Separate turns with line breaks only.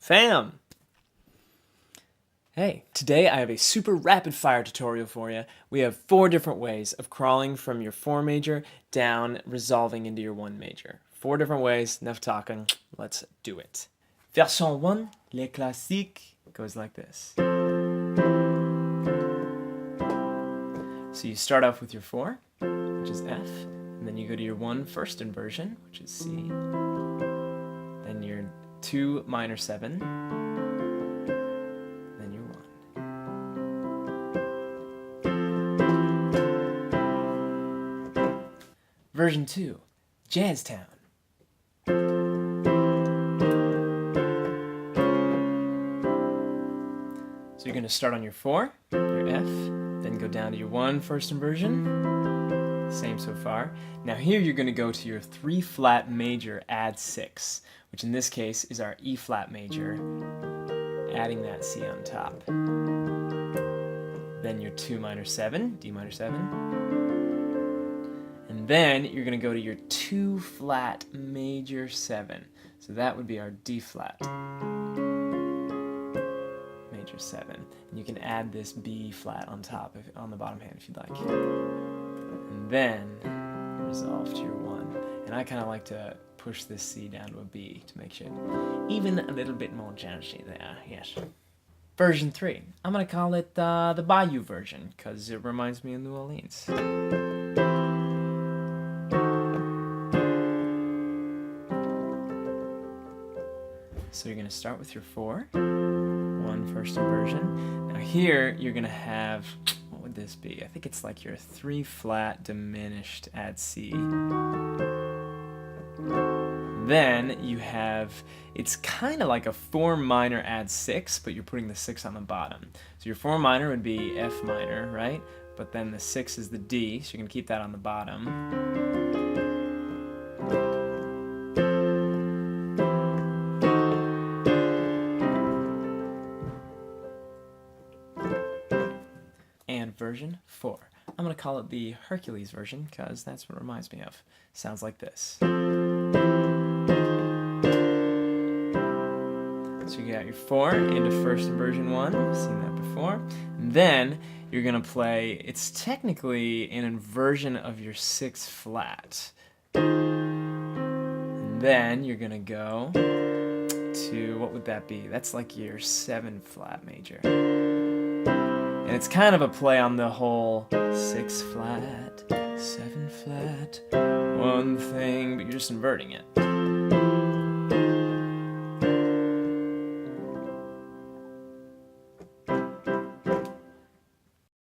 Fam! Hey, today I have a super rapid fire tutorial for you. We have 4 different ways of crawling from your 4 major down, resolving into your 1 major. 4 different ways, enough talking, let's do it. Version 1, les classiques, goes like this. So you start off with your 4, which is F, and then you go to your 1 first inversion, which is C, then your 2 minor 7, then your 1. Version 2, Jazztown. So you're going to start on your 4, your F, then go down to your 1 first inversion. Same so far. Now here you're going to go to your 3 flat major add 6, which in this case is our E flat major, adding that C on top. Then your 2 minor 7, D minor 7. And then you're going to go to your 2 flat major 7. So that would be our D flat major 7. And you can add this B flat on top, on the bottom hand if you'd like. And then resolve to your 1. And I kind of like to push this C down to a B to make it even a little bit more jazzy there, yes. Version 3. I'm going to call it the Bayou version, because it reminds me of New Orleans. So you're going to start with your 4, 1 first inversion. Now here you're going to have, what would this be? I think it's like your 3 flat diminished add C. Then you have, it's kind of like a 4 minor add 6, but you're putting the 6 on the bottom. So your 4 minor would be F minor, right? But then the 6 is the D, so you're going to keep that on the bottom. And version 4. I'm going to call it the Hercules version, because that's what it reminds me of. Sounds like this. So you got your 4 into first inversion 1, we've seen that before. And then you're going to play, it's technically an inversion of your 6 flat. And then you're going to go to, what would that be? That's like your 7 flat major. And it's kind of a play on the whole 6 flat, 7 flat, 1 thing, but you're just inverting it.